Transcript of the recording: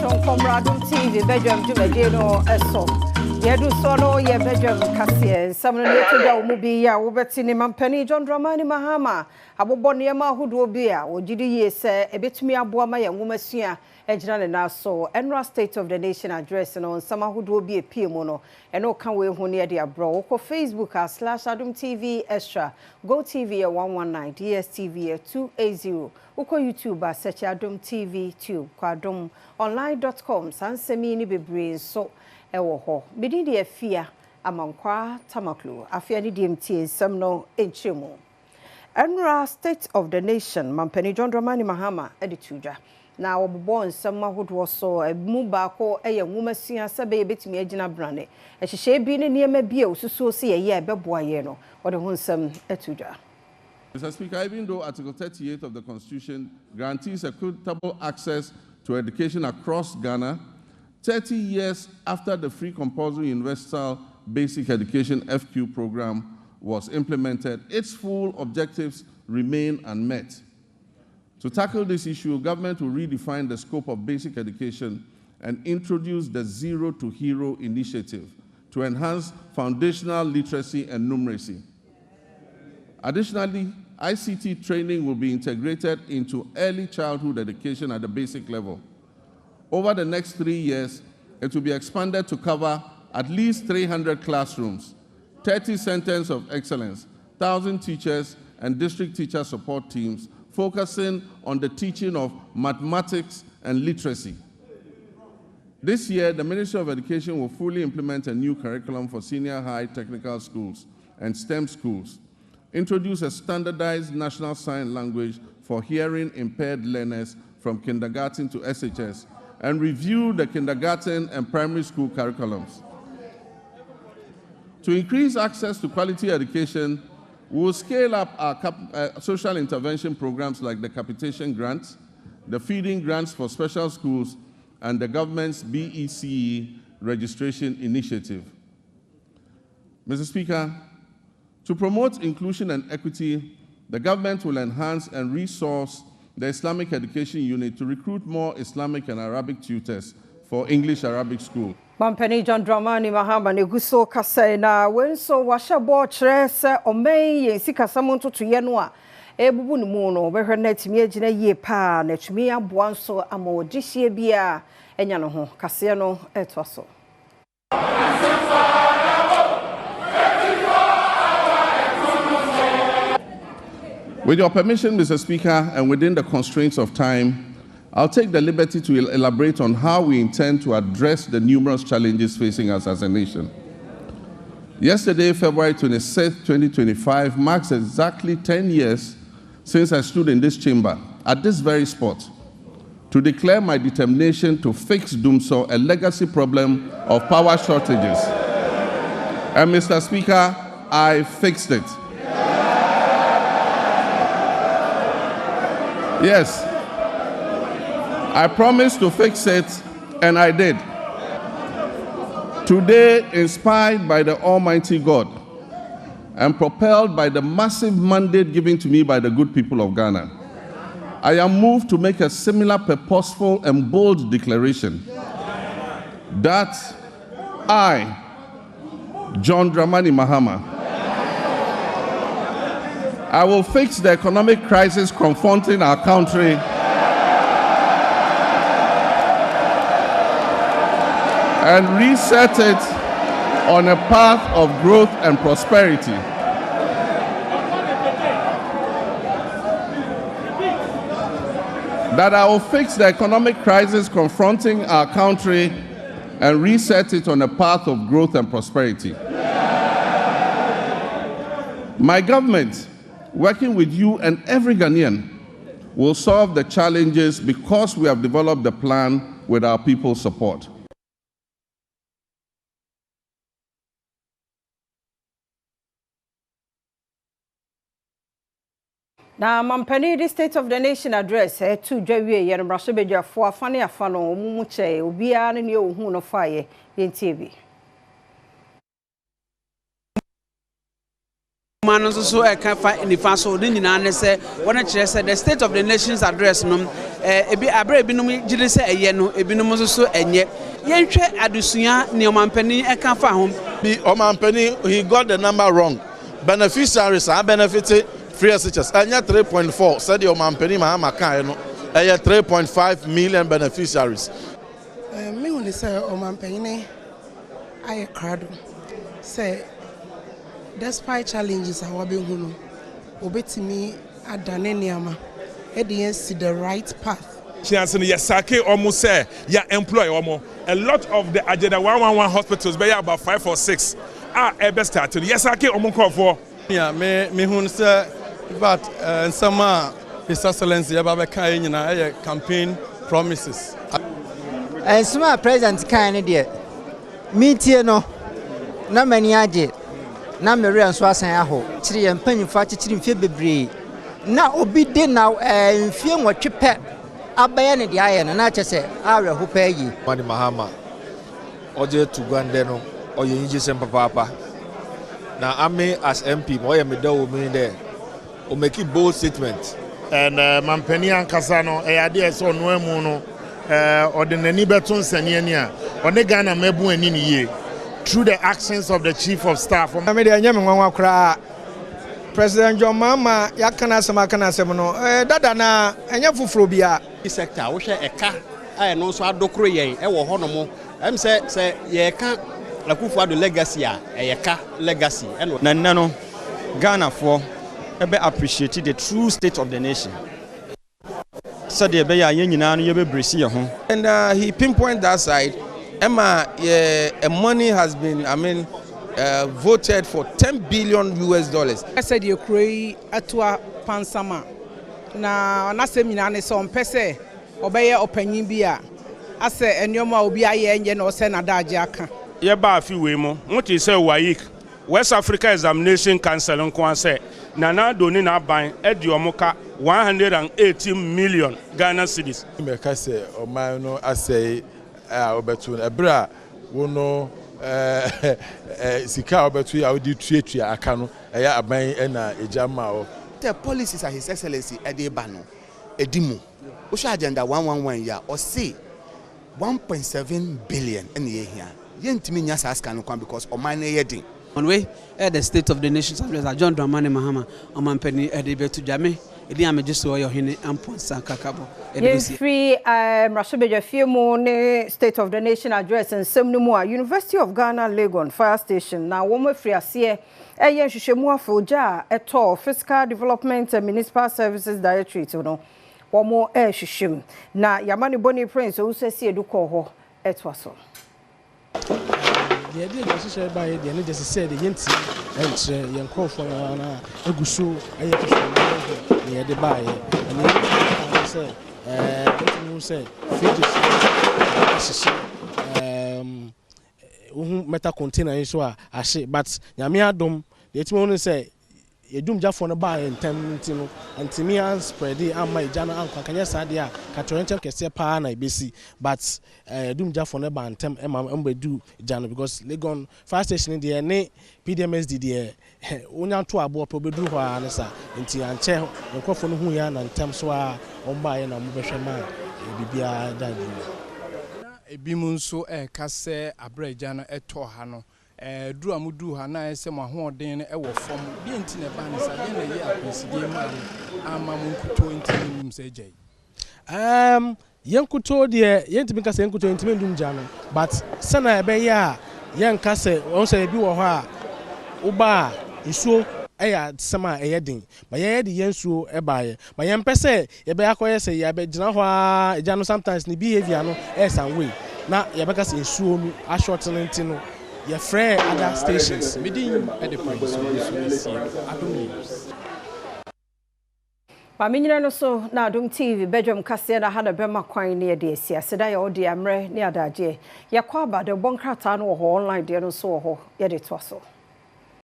Patron Comradum TV, Badwam Jumedino, Eso. Yedu Sono, Ye Badwam Cassia, some of the little Mubia, Ubertini Mampeni, John Dramani Mahama, Aboboniama Hudobia, or GD, say, a bit me Abuama, and Womasia, Ejana Naso, Enra State of the Nation address, and on some who do be a Pimono, and no can we who near the abroad, or Facebook /Adom TV Extra, Go TV at 119, DSTV at 280. Uko YouTube search Adom TV tube kwadom online.com sansemi ni bebre so ewo ho bidi de afia amankwa tamaklu afia ni DMT nsem no enchemu Enra State of the Nation Mampeni John Dramani Mahama edituja na obobo nsem ahodo so mu baako eye nwumasua sebe betimi agina brane ehihye bi ne niema bi osusu se ye ebeboa ye no ode ho nsem etuja. Mr. Speaker, even though Article 38 of the Constitution guarantees equitable access to education across Ghana, 30 years after the Free Compulsory Universal Basic Education FQ program was implemented, its full objectives remain unmet. To tackle this issue, government will redefine the scope of basic education and introduce the Zero to Hero initiative to enhance foundational literacy and numeracy. Additionally, ICT training will be integrated into early childhood education at the basic level. Over the next 3 years, it will be expanded to cover at least 300 classrooms, 30 centers of excellence, 1,000 teachers and district teacher support teams, focusing on the teaching of mathematics and literacy. This year, the Ministry of Education will fully implement a new curriculum for senior high technical schools and STEM schools, introduce a standardized national sign language for hearing impaired learners from kindergarten to SHS, and review the kindergarten and primary school curriculums. To increase access to quality education, we will scale up our social intervention programs like the capitation grants, the feeding grants for special schools, and the government's BECE registration initiative. Mr. Speaker, to promote inclusion and equity, the government will enhance and resource the Islamic Education Unit to recruit more Islamic and Arabic tutors for English-Arabic school. Mampeni John Dramani Mahama neguso kasa na wenso washabo kire se omei yensika samonto to ye no a ebubu ne mu no behwe na timi agina yie pa na tumi aboa nso ama odihye bia enya no ho kase no etoso. With your permission, Mr. Speaker, and within the constraints of time, I'll take the liberty to elaborate on how we intend to address the numerous challenges facing us as a nation. Yesterday, February 26, 2025, marks exactly 10 years since I stood in this chamber, at this very spot, to declare my determination to fix Dumso, a legacy problem of power shortages. And Mr. Speaker, I fixed it. Yes, I promised to fix it, and I did. Today, inspired by the Almighty God and propelled by the massive mandate given to me by the good people of Ghana, I am moved to make a similar purposeful and bold declaration that I, John Dramani Mahama, I will fix the economic crisis confronting our country and reset it on a path of growth and prosperity. That I will fix the economic crisis confronting our country and reset it on a path of growth and prosperity. My government, working with you and every Ghanaian, will solve the challenges because we have developed a plan with our people's support. Now, Mampeni, the State of the Nation address, to Jawie, Yerbrashabeja, for Fanny Afano, Mumuche, Ubia, and you who no fire in TV. So I can find in the fast so then say when I say the State of the Nation's address ebi abre ebinom gide se eye no ebinom so enye yenhwe adusuya ne omampani eka fa ho the omampani he got the number wrong beneficiaries are benefited free SHS anya 3.4 said the omampani Mahama kan no 3.5 million beneficiaries me when say omampani I crado say despite challenges our be hu no obetimi adane niama e see the right path. Chance yesake almost say ya employ almost a lot of the agenda 111 hospitals be about 5 or 6 are ebe started yesake almost call for yeah me hu say but some his excellency aba kan nyina campaign promises and some president kan dey meetie no na mani age na mere anso asan aho kire ye mpanyimfa kire mfie bebre na obi de na mfie nwotwe pe abaya ne de aye na chese awe ho pa yi mani Mahama oje tugande no oye yije sempa papa na ame as MP mo ye me da wo me there o make a bold statement and mampani ankasa no e ade eso no amu no ordinary beton sane ani a one Ghana mabu ani ne ye through the actions of the chief of staff me de anya me nwanwa kra President John Mahama yakana asem no dada na enya fufuro bia sector wo hwe eka aye no so adokro yen e wo ho no mo em se ye ka Akufo Addo legacy a eyeka legacy na no Ghana for ebe appreciate the true state of the nation so the be ya nyina no ye be bresi ye ho and he pinpoint that side Emma money has been voted for $10 billion US. I said you create atua pansama na semina ne so mpese obeye opanyin bia ase enioma obi aye enye na ose na daje aka ye ba afi we mo woti say WAEC West Africa Examination Council nko say Nana Doni na ban edi omoka 180 million Ghana cedis me ka say o man no asay obetu ebra wo no sika obetu ya odi tuatua aka no eya aban na ejama o the policies of his excellency edeba no edimu o sha agenda 111 ya o say 1.7 billion in the here yentimi nya saska no kwan because o man na yedin on way at the state of the nations address John Dramani Mahama omampani edebe to jame edi amejiso yo hene amponsa kakabo free Rashibeja Fiemo ne state of the nation address and semnumua University of Ghana Legon fire station na womo free asie eye hwehwemu afoja eto fiscal development and municipal services directorate no womo hwehwem na yamani boni prince o sesi eduko ho etwaso the idea just share by the energy said the yenti and yan call for na eguso aye hwehwem ne de bae and say you say metal container so ahye but nyame adom the etimo say edum jafo no ba entem ntino antimi an spread am my jana an kwakanya sade a katorente kese pa na ibesi but edum jafo no ba entem embedu jana because Legon fire station dey ne PDMSD dey onya to abo pe obedu ho anisa nti anche nkofo no hu ya na entem so a omba ye na mobehwe ma bibia dadi ebimu nso kase abreja no eto ha no duru amudu ha na ese mo ahoden no ewo fom bi enti na ba ne sa de na ye apresidie ma ama mo nkuto enti nim se jai yenkuto de yentimi kase yenkuto enti mendum ja no but sana ebe ya yenkase on se bi wo ho a uba isuo eya sama eyedin ma yedi yensuo ebaye ma yempese ye be akoye se ye be gina ho a eja no sometimes ni behavior no some way na ye be kase ensuo nu a shortening no ye free other stations midin edeprince so Adom News Paminyina no so na Adom TV Badwam kase na hada bema kwan ne de asia seda ya odi amre ne adaje yakwa ba de bonkrata no ho online de no so ho ye de to so